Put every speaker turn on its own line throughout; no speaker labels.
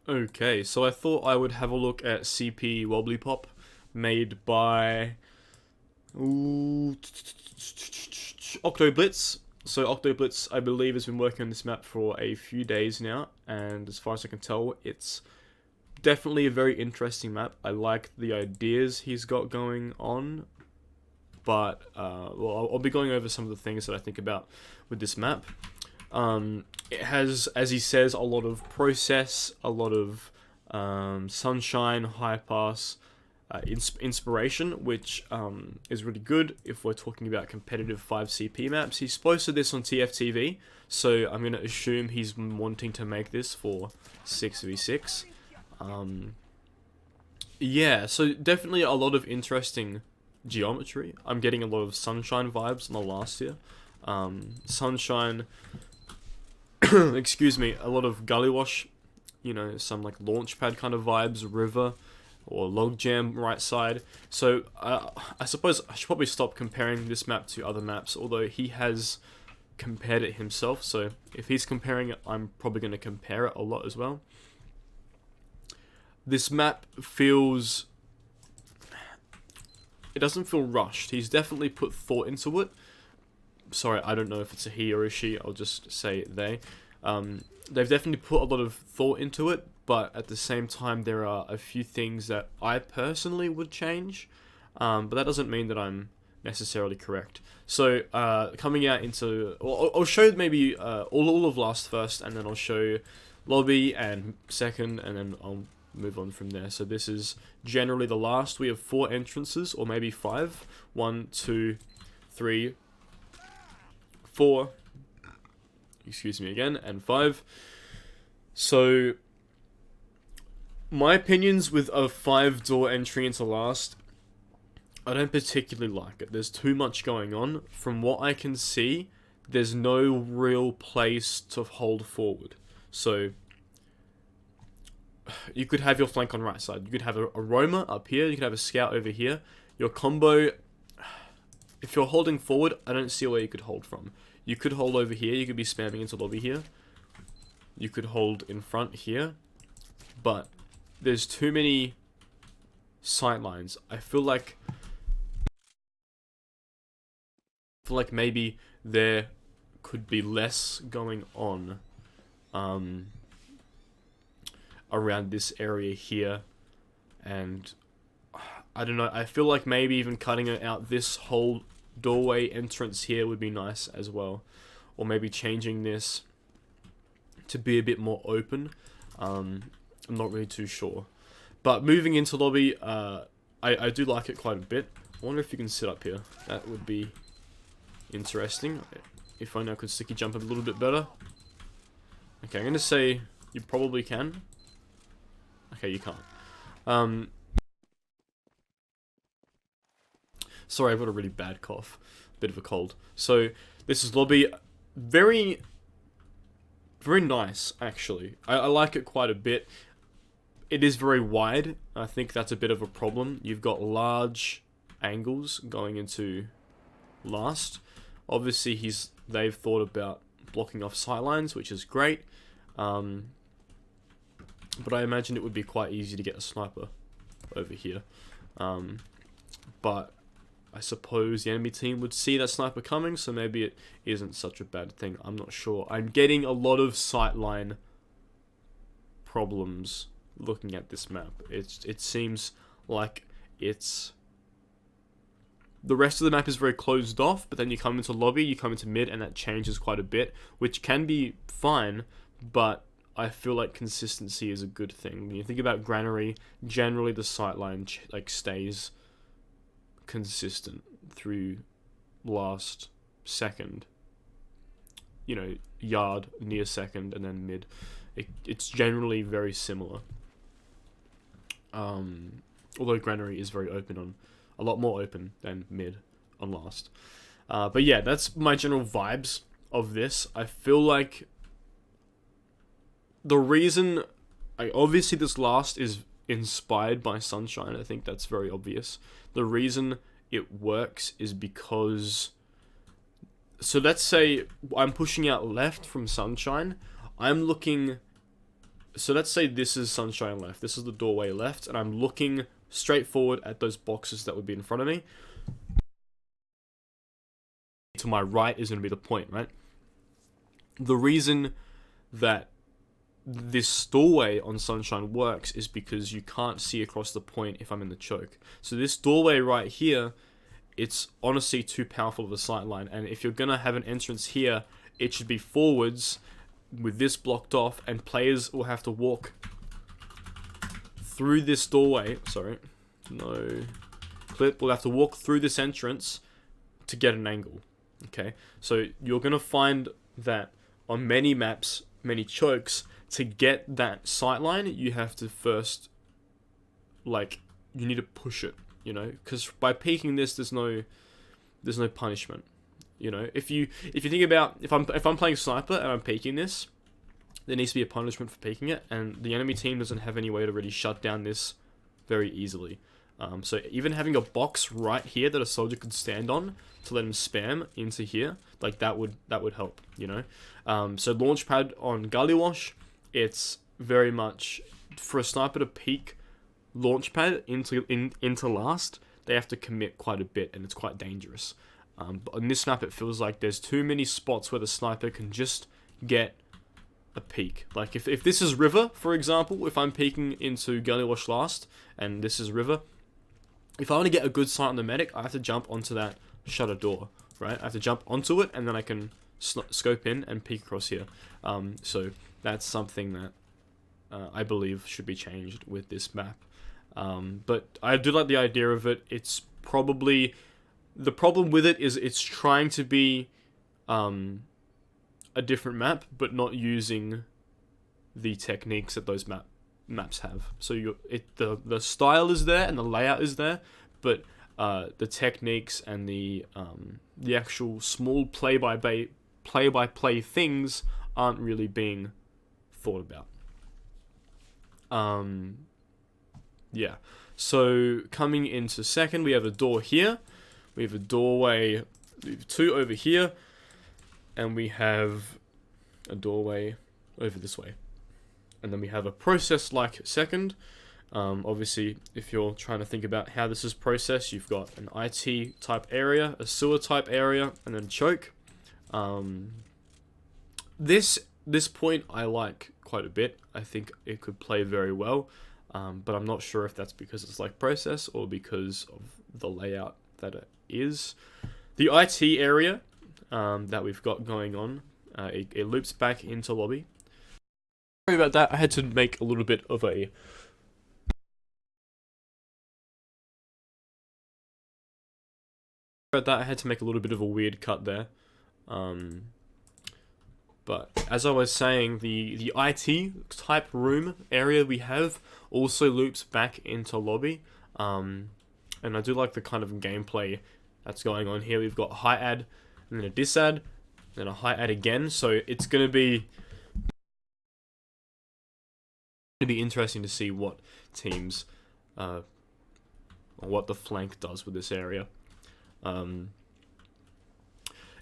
Okay, so I thought I would have a look at CP wobblypop, made by ooh, Octoblitz. So Octoblitz, I believe, has been working on this map for a few days now, and as far as I can tell, it's definitely a very interesting map. I like the ideas he's got going on, but well, I'll be going over some of the things that I think about with this map. It has, as he says, a lot of process, a lot of sunshine, high pass, inspiration, which is really good if we're talking about competitive 5CP maps. He's posted this on TFTV, so I'm going to assume he's wanting to make this for 6v6. Yeah, so definitely a lot of interesting geometry. I'm getting a lot of sunshine vibes in the last year. Sunshine, excuse me, a lot of gully wash, some like launch pad kind of vibes, river, or log jam right side. So I suppose I should probably stop comparing this map to other maps, although he has compared it himself. So if he's comparing it, I'm probably going to compare it a lot as well. This map feels... It doesn't feel rushed. He's definitely put thought into it. Sorry, I don't know if it's a he or a she. I'll just say they. They've definitely put a lot of thought into it, but at the same time, there are a few things that I personally would change. But that doesn't mean that I'm necessarily correct. So, coming out into... I'll show maybe all of last first, and then I'll show lobby and second, and then I'll move on from there. So this is generally the last. We have 4 entrances, or maybe 5. 1, 2, 3, 4. Excuse me again, and 5. So my opinions with a 5-door entry into last, I don't particularly like it. There's too much going on. From what I can see, there's no real place to hold forward. So you could have your flank on right side. You could have a roamer up here. You could have a scout over here. Your combo, if you're holding forward, I don't see where you could hold from. You could hold over here. You could be spamming into lobby here. You could hold in front here. But there's too many sight lines. I feel like maybe there could be less going on around this area here, and I don't know, I feel like maybe even cutting out this whole doorway entrance here would be nice as well, or maybe changing this to be a bit more open. I'm not really too sure, but moving into lobby, I do like it quite a bit. I wonder if you can sit up here. That would be interesting. If only I could sticky jump a little bit better. Okay, I'm gonna say you probably can. Okay, you can't. Sorry, I've got a really bad cough. Bit of a cold. So, this is lobby. Very, very nice, actually. I like it quite a bit. It is very wide. I think that's a bit of a problem. You've got large angles going into last. Obviously, they've thought about blocking off sightlines, which is great. But I imagine it would be quite easy to get a sniper over here. But I suppose the enemy team would see that sniper coming, so maybe it isn't such a bad thing. I'm not sure. I'm getting a lot of sightline problems looking at this map. It seems like it's... The rest of the map is very closed off, but then you come into lobby, you come into mid, and that changes quite a bit, which can be fine, but I feel like consistency is a good thing. When you think about granary, generally the sightline stays consistent through last, second, yard, near second, and then mid. It's generally very similar. Although granary is very open on, a lot more open than mid on last. But yeah, that's my general vibes of this. I feel like the reason, obviously this last is inspired by Sunshine. I think that's very obvious. The reason it works is because... So let's say I'm pushing out left from Sunshine. I'm looking So let's say this is Sunshine left. This is the doorway left, and I'm looking straight forward at those boxes that would be in front of me. To my right is going to be the point, right? The reason that this doorway on Sunshine works is because you can't see across the point if I'm in the choke. So this doorway right here, it's honestly too powerful of a sight line, and if you're gonna have an entrance here, it should be forwards with this blocked off, and players will have to walk through this doorway. Sorry, no clip. We'll have to walk through this entrance to get an angle. Okay, so you're gonna find that on many maps, many chokes, to get that sightline, you have to first, like, you need to push it, you know, because by peeking this, there's no punishment, you know. If you think about if I'm playing sniper and I'm peeking this, there needs to be a punishment for peeking it, and the enemy team doesn't have any way to really shut down this very easily. So even having a box right here that a soldier could stand on to let him spam into here, like that would help, you know. So launchpad on Gullywash, it's very much for a sniper to peek launchpad into last. They have to commit quite a bit, and it's quite dangerous. But on this map, it feels like there's too many spots where the sniper can just get a peek. Like if this is river, for example, if I'm peeking into Gullywash last, and this is river, if I want to get a good sight on the medic, I have to jump onto that shutter door, right? I have to jump onto it, and then I can scope in and peek across here. So that's something that I believe should be changed with this map. But I do like the idea of it. It's probably... The problem with it is it's trying to be a different map, but not using the techniques that those maps have. So the style is there and the layout is there, but the techniques and the actual small play-by-play things aren't really being thought about. Yeah. So coming into second, we have a door here. We have a doorway. We have two over here, and we have a doorway over this way. And then we have a process like second. Obviously, if you're trying to think about how this is processed, you've got an IT type area, a sewer type area, and then choke. This point I like quite a bit. I think it could play very well, but I'm not sure if that's because it's like process or because of the layout that it is. The IT area that we've got going on, it loops back into lobby. Sorry about that. I had to make a little bit of a weird cut there. But as I was saying, the IT type room area we have also loops back into lobby. And I do like the kind of gameplay that's going on here. We've got high ad, and then a dis ad, then a high ad again. So it's going to be interesting to see what teams, or what the flank does with this area.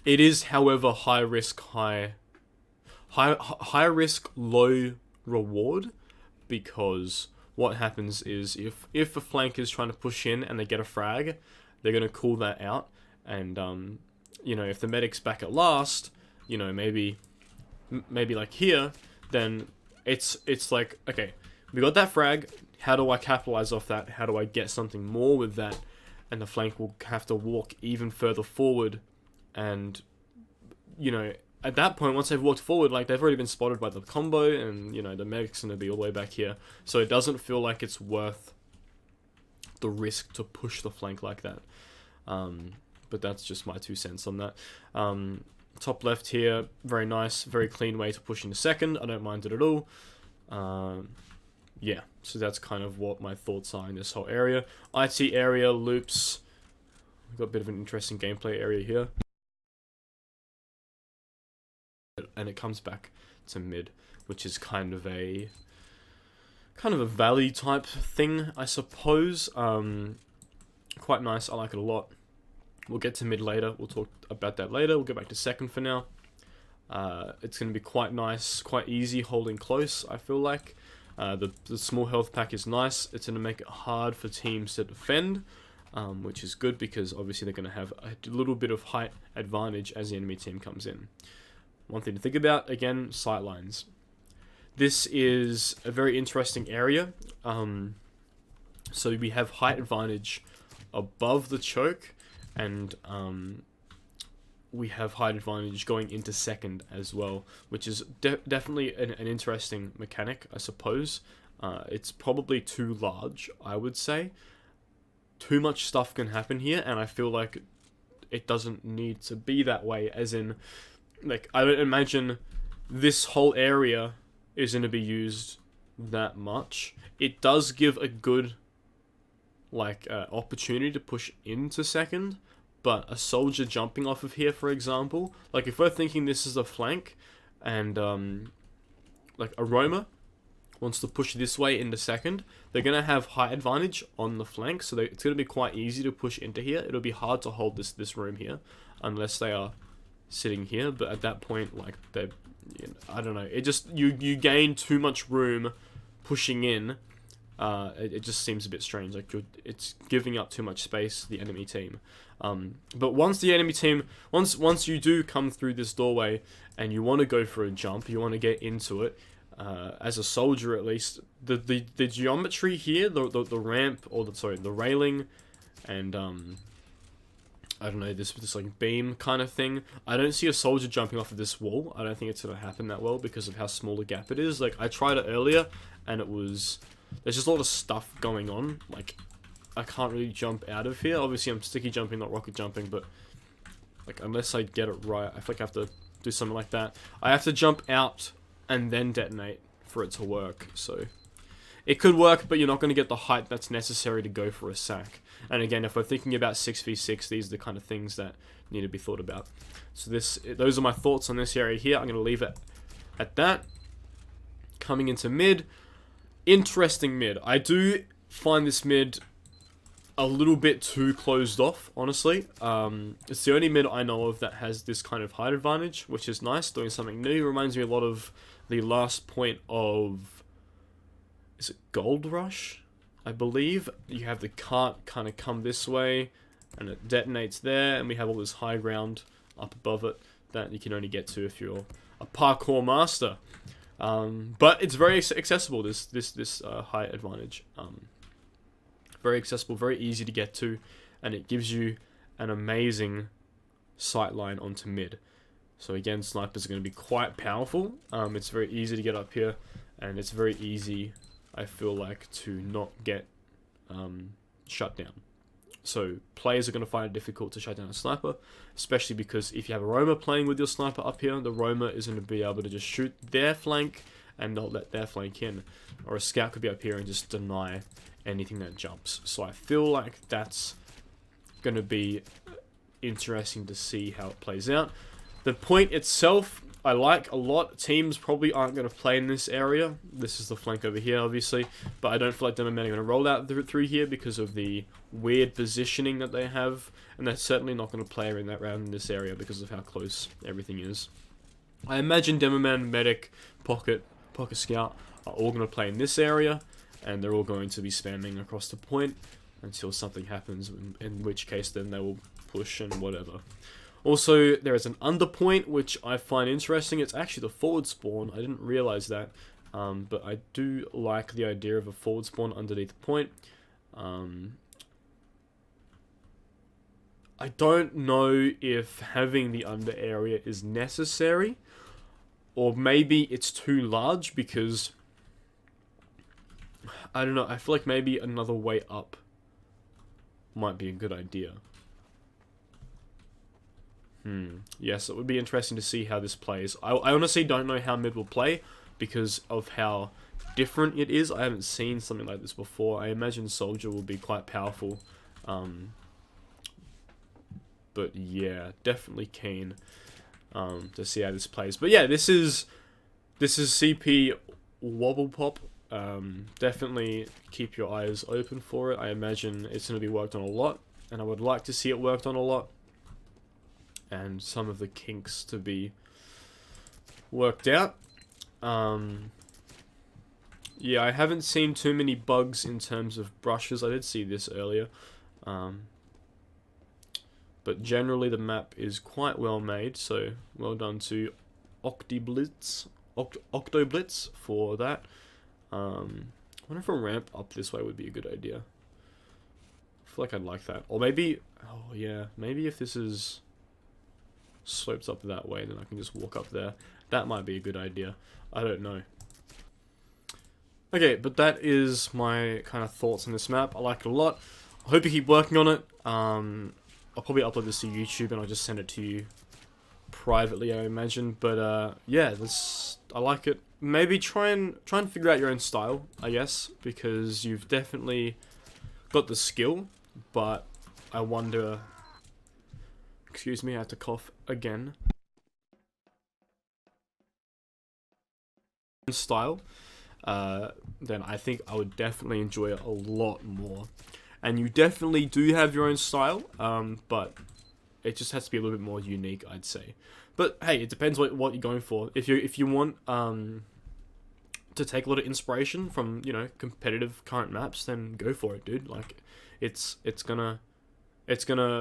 It is, however, high risk, low reward, because what happens is if a flank is trying to push in and they get a frag, they're going to call that out, and you know, if the medic's back at last, you know, maybe like here, then it's like, okay, we got that frag, how do I capitalize off that? How do I get something more with that? And the flank will have to walk even further forward, and you know, at that point, once they've walked forward, like, they've already been spotted by the combo, and, you know, the medic's going to be all the way back here. So it doesn't feel like it's worth the risk to push the flank like that. But that's just my 2 cents on that. Top left here, very nice, very clean way to push into second. I don't mind it at all. Yeah, so that's kind of what my thoughts are in this whole area. IT area, loops. We've got a bit of an interesting gameplay area here. And it comes back to mid, which is kind of a valley type thing, I suppose. Quite nice. I like it a lot. We'll get to mid later. We'll talk about that later. We'll go back to second for now. It's going to be quite nice, quite easy holding close, I feel like. The small health pack is nice. It's going to make it hard for teams to defend, which is good because obviously they're going to have a little bit of height advantage as the enemy team comes in. One thing to think about, again, sightlines. This is a very interesting area. So we have height advantage above the choke, and we have height advantage going into second as well, which is definitely an interesting mechanic, I suppose. It's probably too large, I would say. Too much stuff can happen here, and I feel like it doesn't need to be that way, as in, like, I don't imagine this whole area is going to be used that much. It does give a good, like, opportunity to push into second, but a soldier jumping off of here, for example, like, if we're thinking this is a flank, and, like, a roamer wants to push this way into second, they're going to have height advantage on the flank, so it's going to be quite easy to push into here. It'll be hard to hold this room here, unless they are sitting here, but at that point, like, they're, you know, I don't know, it just, you gain too much room pushing in. It just seems a bit strange, like, it's giving up too much space to the enemy team. But once the enemy team, once you do come through this doorway, and you want to go for a jump, you want to get into it, as a soldier at least, the geometry here, the ramp, or the railing, and, I don't know, this like beam kind of thing. I don't see a soldier jumping off of this wall. I don't think it's going to happen that well because of how small the gap it is. Like, I tried it earlier, and there's just a lot of stuff going on. Like, I can't really jump out of here. Obviously, I'm sticky jumping, not rocket jumping, but, like, unless I get it right, I feel like I have to do something like that. I have to jump out and then detonate for it to work, so it could work, but you're not going to get the height that's necessary to go for a sack. And again, if we're thinking about 6v6, these are the kind of things that need to be thought about. So those are my thoughts on this area here. I'm going to leave it at that. Coming into mid. Interesting mid. I do find this mid a little bit too closed off, honestly. It's the only mid I know of that has this kind of height advantage, which is nice, doing something new. Reminds me a lot of the last point of, is it Gold Rush? I believe. You have the cart kind of come this way, and it detonates there, and we have all this high ground up above it that you can only get to if you're a parkour master. But it's very accessible, this height advantage. Very accessible, very easy to get to, and it gives you an amazing sight line onto mid. So again, snipers are going to be quite powerful. It's very easy to get up here, and it's very easy, I feel like, to not get shut down. So players are going to find it difficult to shut down a sniper, especially because if you have a roamer playing with your sniper up here, the roamer is going to be able to just shoot their flank and not let their flank in. Or a scout could be up here and just deny anything that jumps. So I feel like that's going to be interesting to see how it plays out. The point itself, I like a lot. Teams probably aren't going to play in this area. This is the flank over here, obviously. But I don't feel like Demomen are going to roll out through here because of the weird positioning that they have. And they're certainly not going to play around in this area because of how close everything is. I imagine Demomen, Medic, Pocket Scout are all going to play in this area. And they're all going to be spamming across the point until something happens, in which case then they will push and whatever. Also, there is an underpoint, which I find interesting. It's actually the forward spawn. I didn't realize that. But I do like the idea of a forward spawn underneath the point. I don't know if having the under area is necessary. Or maybe it's too large because, I don't know, I feel like maybe another way up might be a good idea. Yes, it would be interesting to see how this plays. I honestly don't know how mid will play because of how different it is. I haven't seen something like this before. I imagine Soldier will be quite powerful. But yeah, definitely keen to see how this plays. But yeah, this is CP wobblypop. Definitely keep your eyes open for it. I imagine it's going to be worked on a lot, and I would like to see it worked on a lot. And some of the kinks to be worked out. Yeah, I haven't seen too many bugs in terms of brushes. I did see this earlier. But generally the map is quite well made, so well done to Octoblitz for that. I wonder if a ramp up this way would be a good idea. I feel like I'd like that. Or maybe, oh yeah, maybe if this is slopes up that way, then I can just walk up there. That might be a good idea. I don't know. Okay, but that is my kind of thoughts on this map. I like it a lot. I hope you keep working on it. I'll probably upload this to YouTube and I'll just send it to you privately, I imagine. But yeah, I like it. Maybe try and figure out your own style, I guess, because you've definitely got the skill. But I wonder. Excuse me, I have to cough again. Style, then I think I would definitely enjoy it a lot more. And you definitely do have your own style, but it just has to be a little bit more unique, I'd say. But hey, it depends what you're going for. If you want to take a lot of inspiration from, you know, competitive current maps, then go for it, dude. Like, it's gonna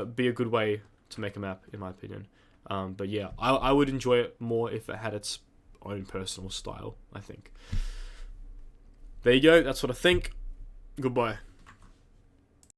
be a good way to make a map, in my opinion. But yeah, I would enjoy it more if it had its own personal style, I think. There you go, that's what I think. Goodbye.